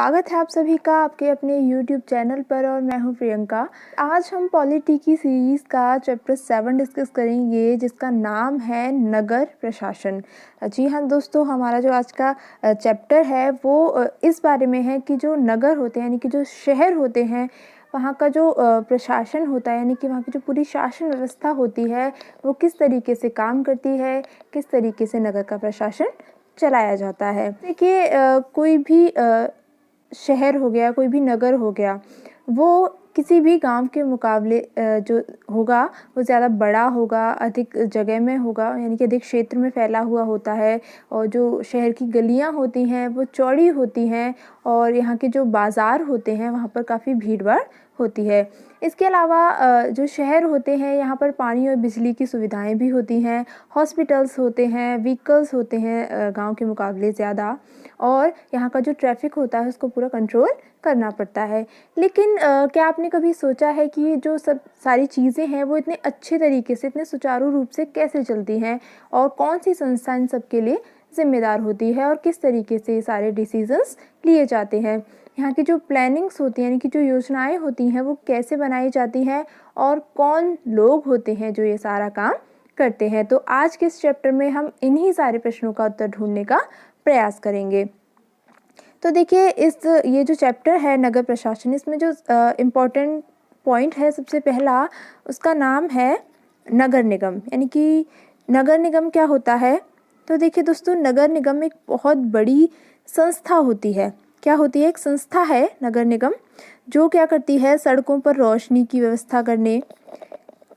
स्वागत है आप सभी का आपके अपने YouTube चैनल पर और मैं हूं प्रियंका। आज हम पॉलिटी की सीरीज़ का चैप्टर 7 डिस्कस करेंगे जिसका नाम है नगर प्रशासन। जी हाँ दोस्तों, हमारा जो आज का चैप्टर है वो इस बारे में है कि जो नगर होते हैं यानी कि जो शहर होते हैं वहाँ का जो प्रशासन होता है यानी कि वहाँ की जो पूरी शासन व्यवस्था होती है वो किस तरीके से काम करती है, किस तरीके से नगर का प्रशासन चलाया जाता है। देखिए कोई भी शहर हो गया, कोई भी नगर हो गया, वो किसी भी गांव के मुकाबले जो होगा वो ज़्यादा बड़ा होगा, अधिक जगह में होगा यानी कि अधिक क्षेत्र में फैला हुआ होता है और जो शहर की गलियां होती हैं वो चौड़ी होती हैं और यहाँ के जो बाज़ार होते हैं वहाँ पर काफ़ी भीड़-भाड़ होती है। इसके अलावा जो शहर होते हैं यहाँ पर पानी और बिजली की सुविधाएं भी होती हैं, हॉस्पिटल्स होते हैं, व्हीकल्स होते हैं गांव के मुकाबले ज़्यादा, और यहाँ का जो ट्रैफिक होता है उसको पूरा कंट्रोल करना पड़ता है। लेकिन क्या आपने कभी सोचा है कि ये जो सब सारी चीज़ें हैं वो इतने अच्छे तरीके से, इतने सुचारू रूप से कैसे चलती हैं और कौन सी संस्था इन सब के लिए ज़िम्मेदार होती है और किस तरीके से ये सारे डिसीजंस लिए जाते हैं। यहाँ की जो प्लानिंग्स होती हैं यानी कि जो योजनाएं होती हैं वो कैसे बनाई जाती हैं और कौन लोग होते हैं जो ये सारा काम करते हैं। तो आज के इस चैप्टर में हम इन्हीं सारे प्रश्नों का उत्तर ढूंढने का प्रयास करेंगे। तो देखिए ये जो चैप्टर है नगर प्रशासन, इसमें जो इम्पोर्टेंट पॉइंट है सबसे पहला उसका नाम है नगर निगम। यानी कि नगर निगम क्या होता है? तो देखिए दोस्तों, नगर निगम एक बहुत बड़ी संस्था होती है। क्या होती है? एक संस्था है नगर निगम जो क्या करती है, सड़कों पर रोशनी की व्यवस्था करने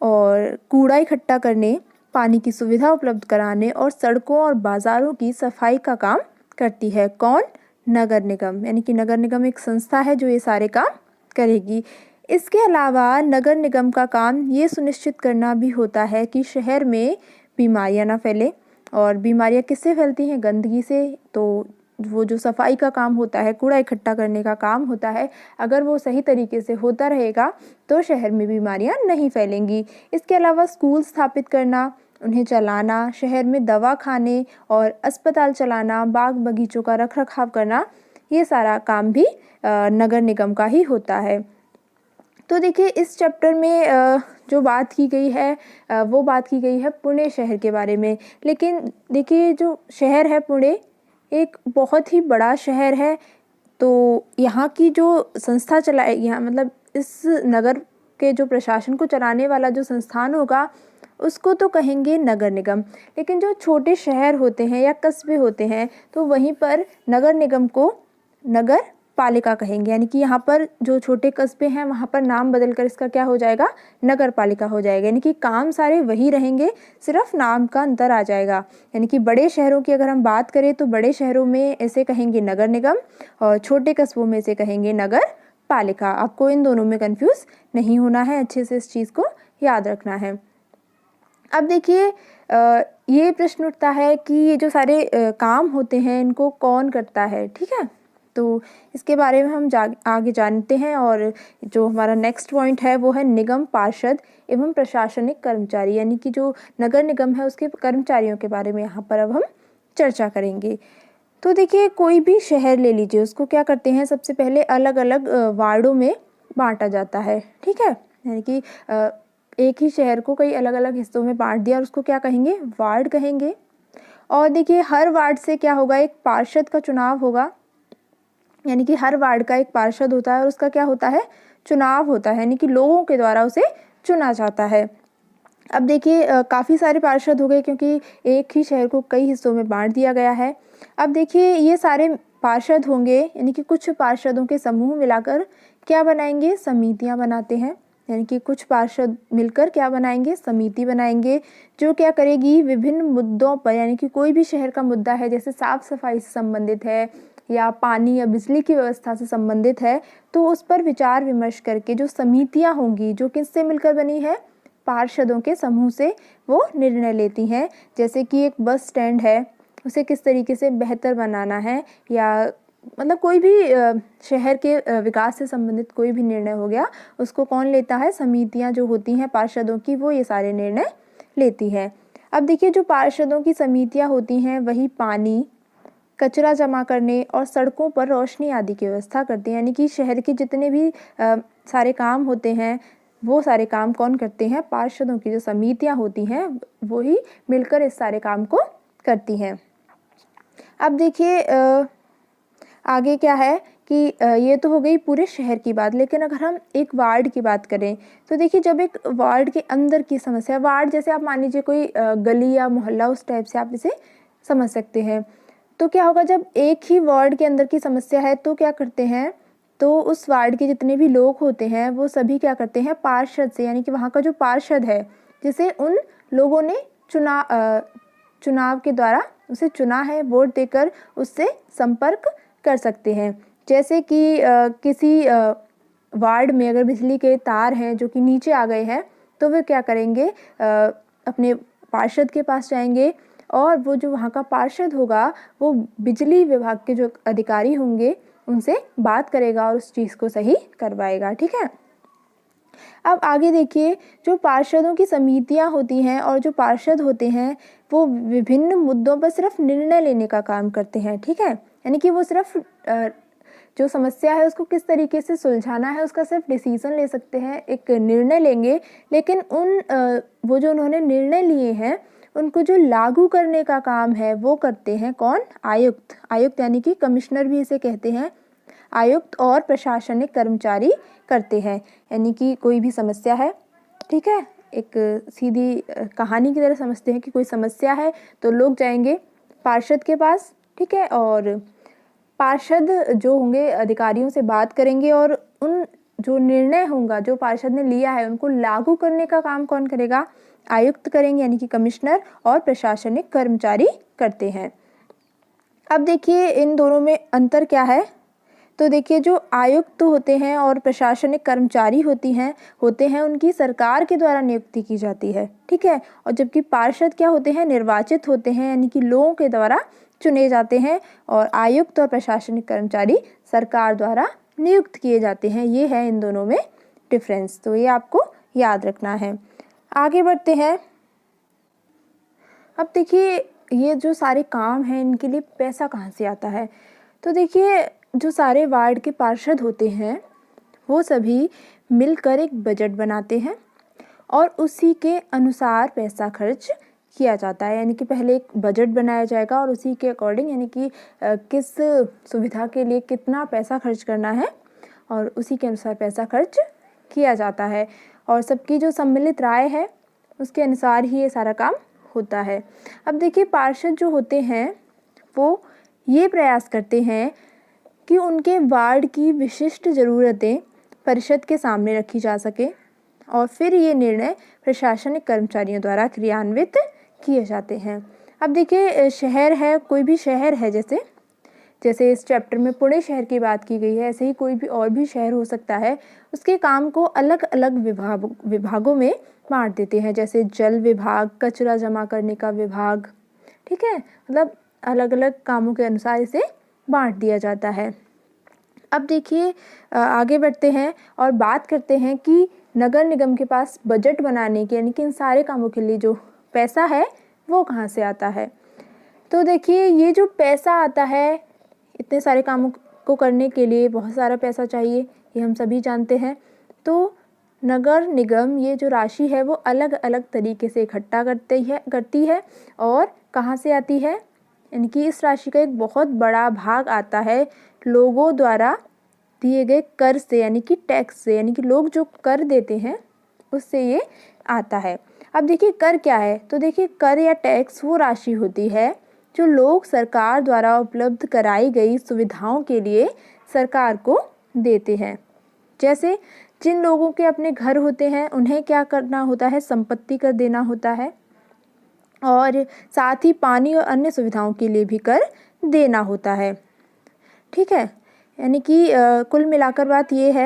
और कूड़ा इकट्ठा करने, पानी की सुविधा उपलब्ध कराने और सड़कों और बाज़ारों की सफाई का काम करती है। कौन? नगर निगम। यानी कि नगर निगम एक संस्था है जो ये सारे काम करेगी। इसके अलावा नगर निगम का काम ये सुनिश्चित करना भी होता है कि शहर में बीमारियां ना फैले। और बीमारियां किससे फैलती हैं? गंदगी से। तो वो जो सफाई का काम होता है, कूड़ा इकट्ठा करने का काम होता है, अगर वो सही तरीके से होता रहेगा तो शहर में बीमारियां नहीं फैलेंगी। इसके अलावा स्कूल स्थापित करना, उन्हें चलाना, शहर में दवा खाने और अस्पताल चलाना, बाग बगीचों का रख रखाव करना, ये सारा काम भी नगर निगम का ही होता है। तो देखिए इस चैप्टर में जो बात की गई है वो बात की गई है पुणे शहर के बारे में। लेकिन देखिए जो शहर है पुणे एक बहुत ही बड़ा शहर है, तो यहाँ की जो संस्था चलाएगी, यहाँ मतलब इस नगर के जो प्रशासन को चलाने वाला जो संस्थान होगा उसको तो कहेंगे नगर निगम। लेकिन जो छोटे शहर होते हैं या कस्बे होते हैं तो वहीं पर नगर निगम को नगर पालिका कहेंगे। यानी कि यहाँ पर जो छोटे कस्बे हैं वहाँ पर नाम बदलकर इसका क्या हो जाएगा? नगर पालिका हो जाएगा। यानी कि काम सारे वही रहेंगे, सिर्फ नाम का अंतर आ जाएगा। यानी कि बड़े शहरों की अगर हम बात करें तो बड़े शहरों में ऐसे कहेंगे नगर निगम और छोटे कस्बों में ऐसे कहेंगे नगर पालिका। आपको इन दोनों में कंफ्यूज नहीं होना है, अच्छे से इस चीज़ को याद रखना है। अब देखिए ये प्रश्न उठता है कि ये जो सारे काम होते हैं इनको कौन करता है, ठीक है? तो इसके बारे में हम आगे जानते हैं। और जो हमारा नेक्स्ट पॉइंट है वो है निगम पार्षद एवं प्रशासनिक कर्मचारी। यानी कि जो नगर निगम है उसके कर्मचारियों के बारे में यहाँ पर अब हम चर्चा करेंगे। तो देखिए कोई भी शहर ले लीजिए, उसको क्या करते हैं, सबसे पहले अलग अलग वार्डों में बांटा जाता है, ठीक है? यानी कि एक ही शहर को कई अलग अलग हिस्सों में बांट दिया और उसको क्या कहेंगे? वार्ड कहेंगे। और देखिए हर वार्ड से क्या होगा? एक पार्षद का चुनाव होगा। यानी कि हर वार्ड का एक पार्षद होता है और उसका क्या होता है? चुनाव होता है, यानी कि लोगों के द्वारा उसे चुना जाता है। अब देखिए काफ़ी सारे पार्षद हो गए क्योंकि एक ही शहर को कई हिस्सों में बांट दिया गया है। अब देखिए ये सारे पार्षद होंगे, यानी कि कुछ पार्षदों के समूह मिलाकर क्या बनाएंगे? समितियां बनाते हैं। यानी कि कुछ पार्षद मिलकर क्या बनाएंगे? समिति बनाएंगे जो क्या करेगी? विभिन्न मुद्दों पर, यानी कि कोई भी शहर का मुद्दा है जैसे साफ सफाई से संबंधित है या पानी या बिजली की व्यवस्था से संबंधित है, तो उस पर विचार विमर्श करके जो समितियां होंगी जो किससे मिलकर बनी है? पार्षदों के समूह से वो निर्णय लेती हैं। जैसे कि एक बस स्टैंड है, उसे किस तरीके से बेहतर बनाना है, या मतलब कोई भी शहर के विकास से संबंधित कोई भी निर्णय हो गया, उसको कौन लेता है? समितियां जो होती हैं पार्षदों की, वो ये सारे निर्णय लेती हैं। अब देखिए जो पार्षदों की समितियां होती हैं वही पानी, कचरा जमा करने और सड़कों पर रोशनी आदि की व्यवस्था करते हैं। यानी कि शहर के जितने भी सारे काम होते हैं वो सारे काम कौन करते हैं? पार्षदों की जो समितियां होती हैं वो ही मिलकर इस सारे काम को करती हैं। अब देखिए आगे क्या है कि ये तो हो गई पूरे शहर की बात, लेकिन अगर हम एक वार्ड की बात करें तो देखिए जब एक वार्ड के अंदर की समस्या, वार्ड जैसे आप मान लीजिए कोई गली या मोहल्ला, उस टाइप से आप इसे समझ सकते हैं। तो क्या होगा जब एक ही वार्ड के अंदर की समस्या है तो क्या करते हैं, तो उस वार्ड के जितने भी लोग होते हैं वो सभी क्या करते हैं, पार्षद से, यानी कि वहाँ का जो पार्षद है जिसे उन लोगों ने चुनाव के द्वारा उसे चुना है, वोट देकर उससे संपर्क कर सकते हैं। जैसे कि किसी वार्ड में अगर बिजली के तार हैं जो कि नीचे आ गए हैं तो वे क्या करेंगे, अपने पार्षद के पास जाएंगे और वो जो वहाँ का पार्षद होगा वो बिजली विभाग के जो अधिकारी होंगे उनसे बात करेगा और उस चीज़ को सही करवाएगा। ठीक है। अब आगे देखिए, जो पार्षदों की समितियां होती हैं और जो पार्षद होते हैं वो विभिन्न मुद्दों पर सिर्फ निर्णय लेने का काम करते हैं। ठीक है। यानी कि वो सिर्फ जो समस्या है उसको किस तरीके से सुलझाना है उसका सिर्फ डिसीजन ले सकते हैं, एक निर्णय लेंगे, लेकिन वो जो उन्होंने निर्णय लिए हैं उनको जो लागू करने का काम है वो करते हैं कौन? आयुक्त। आयुक्त यानी कि कमिश्नर भी इसे कहते हैं। आयुक्त और प्रशासनिक कर्मचारी करते हैं। यानी कि कोई भी समस्या है, ठीक है, एक सीधी कहानी की तरह समझते हैं कि कोई समस्या है तो लोग जाएंगे पार्षद के पास, ठीक है, और पार्षद जो होंगे अधिकारियों से बात करेंगे और उन जो निर्णय होगा जो पार्षद ने लिया है उनको लागू करने का काम कौन करेगा? आयुक्त करेंगे, यानी कि कमिश्नर और प्रशासनिक कर्मचारी करते हैं। अब देखिए इन दोनों में अंतर क्या है, तो देखिए जो आयुक्त होते हैं और प्रशासनिक कर्मचारी होते हैं उनकी सरकार के द्वारा नियुक्ति की जाती है। ठीक है। और जबकि पार्षद क्या होते हैं? निर्वाचित होते हैं, यानी कि लोगों के द्वारा चुने जाते हैं, और आयुक्त और प्रशासनिक कर्मचारी सरकार द्वारा नियुक्त किए जाते हैं। ये है इन दोनों में डिफरेंस, तो ये आपको याद रखना है। आगे बढ़ते हैं। अब देखिए ये जो सारे काम हैं इनके लिए पैसा कहाँ से आता है, तो देखिए जो सारे वार्ड के पार्षद होते हैं वो सभी मिलकर एक बजट बनाते हैं और उसी के अनुसार पैसा खर्च किया जाता है। यानी कि पहले एक बजट बनाया जाएगा और उसी के अकॉर्डिंग, यानी कि किस सुविधा के लिए कितना पैसा खर्च करना है और उसी के अनुसार पैसा खर्च किया जाता है, और सबकी जो सम्मिलित राय है उसके अनुसार ही ये सारा काम होता है। अब देखिए पार्षद जो होते हैं वो ये प्रयास करते हैं कि उनके वार्ड की विशिष्ट ज़रूरतें परिषद के सामने रखी जा सके और फिर ये निर्णय प्रशासनिक कर्मचारियों द्वारा क्रियान्वित किए जाते हैं। अब देखिए शहर है, कोई भी शहर है, जैसे इस चैप्टर में पुणे शहर की बात की गई है, ऐसे ही कोई भी और भी शहर हो सकता है, उसके काम को अलग अलग विभागों में बांट देते हैं, जैसे जल विभाग, कचरा जमा करने का विभाग, ठीक है, मतलब अलग अलग कामों के अनुसार इसे बांट दिया जाता है। अब देखिए आगे बढ़ते हैं और बात करते हैं कि नगर निगम के पास बजट बनाने के, यानी कि इन सारे कामों के लिए जो पैसा है वो कहाँ से आता है। तो देखिए ये जो पैसा आता है, इतने सारे कामों को करने के लिए बहुत सारा पैसा चाहिए, ये हम सभी जानते हैं। तो नगर निगम ये जो राशि है वो अलग अलग तरीके से इकट्ठा करती है और कहाँ से आती है, यानी कि इस राशि का एक बहुत बड़ा भाग आता है लोगों द्वारा दिए गए कर से, यानी कि टैक्स से, यानी कि लोग जो कर देते हैं उससे ये आता है। अब देखिए कर क्या है, तो देखिए कर या टैक्स वो राशि होती है जो लोग सरकार द्वारा उपलब्ध कराई गई सुविधाओं के लिए सरकार को देते हैं। जैसे जिन लोगों के अपने घर होते हैं उन्हें क्या करना होता है, संपत्ति कर देना होता है, और साथ ही पानी और अन्य सुविधाओं के लिए भी कर देना होता है। ठीक है। यानी कि कुल मिलाकर बात ये है,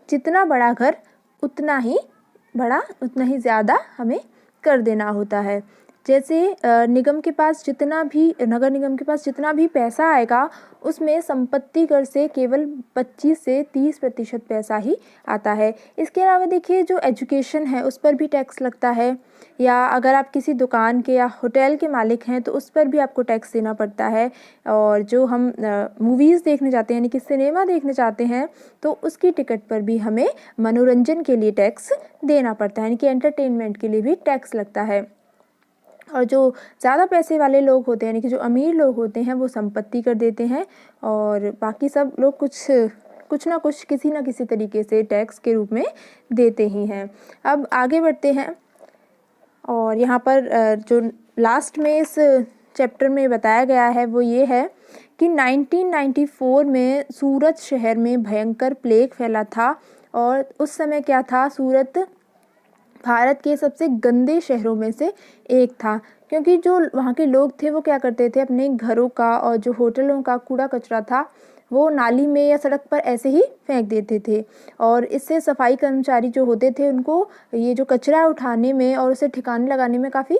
जितना बड़ा घर उतना ही ज़्यादा हमें कर देना होता है। जैसे निगम के पास जितना भी नगर निगम के पास जितना भी पैसा आएगा उसमें संपत्ति कर से केवल 25 से 30% पैसा ही आता है। इसके अलावा देखिए जो एजुकेशन है उस पर भी टैक्स लगता है, या अगर आप किसी दुकान के या होटल के मालिक हैं तो उस पर भी आपको टैक्स देना पड़ता है। और जो हम मूवीज़ देखने जाते हैं यानी कि सिनेमा देखने जाते हैं तो उसकी टिकट पर भी हमें मनोरंजन के लिए टैक्स देना पड़ता है, यानी कि एंटरटेनमेंट के लिए भी टैक्स लगता है। और जो ज़्यादा पैसे वाले लोग होते हैं यानी कि जो अमीर लोग होते हैं वो संपत्ति कर देते हैं, और बाकी सब लोग कुछ ना कुछ किसी ना किसी तरीके से टैक्स के रूप में देते ही हैं। अब आगे बढ़ते हैं, और यहाँ पर जो लास्ट में इस चैप्टर में बताया गया है वो ये है कि 1994 में सूरत शहर में भयंकर प्लेग फैला था। और उस समय क्या था, सूरत भारत के सबसे गंदे शहरों में से एक था, क्योंकि जो वहाँ के लोग थे वो क्या करते थे, अपने घरों का और जो होटलों का कूड़ा कचरा था वो नाली में या सड़क पर ऐसे ही फेंक देते थे। और इससे सफाई कर्मचारी जो होते थे उनको ये जो कचरा उठाने में और उसे ठिकाने लगाने में काफ़ी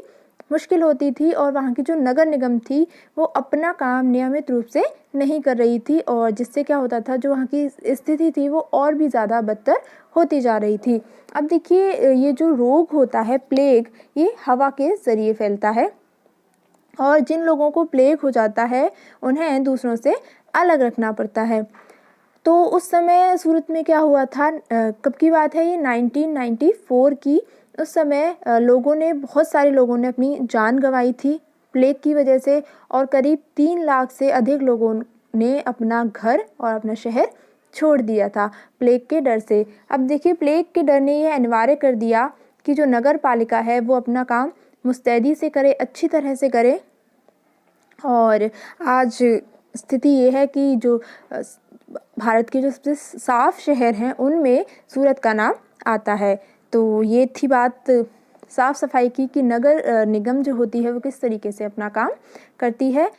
मुश्किल होती थी, और वहाँ की जो नगर निगम थी वो अपना काम नियमित रूप से नहीं कर रही थी, और जिससे क्या होता था, जो वहाँ की स्थिति थी वो और भी ज़्यादा बदतर होती जा रही थी। अब देखिए ये जो रोग होता है प्लेग, ये हवा के ज़रिए फैलता है, और जिन लोगों को प्लेग हो जाता है उन्हें दूसरों से अलग रखना पड़ता है। तो उस समय सूरत में क्या हुआ था, कब की बात है ये, 1994 की। उस समय बहुत सारे लोगों ने अपनी जान गंवाई थी प्लेग की वजह से, और करीब 3 लाख से अधिक लोगों ने अपना घर और अपना शहर छोड़ दिया था प्लेग के डर से। अब देखिए प्लेग के डर ने यह अनिवार्य कर दिया कि जो नगर पालिका है वो अपना काम मुस्तैदी से करे, अच्छी तरह से करे। और आज स्थिति ये है कि जो भारत के जो सबसे साफ शहर हैं उनमें सूरत का नाम आता है। तो ये थी बात साफ़ सफाई की कि नगर निगम जो होती है वो किस तरीके से अपना काम करती है।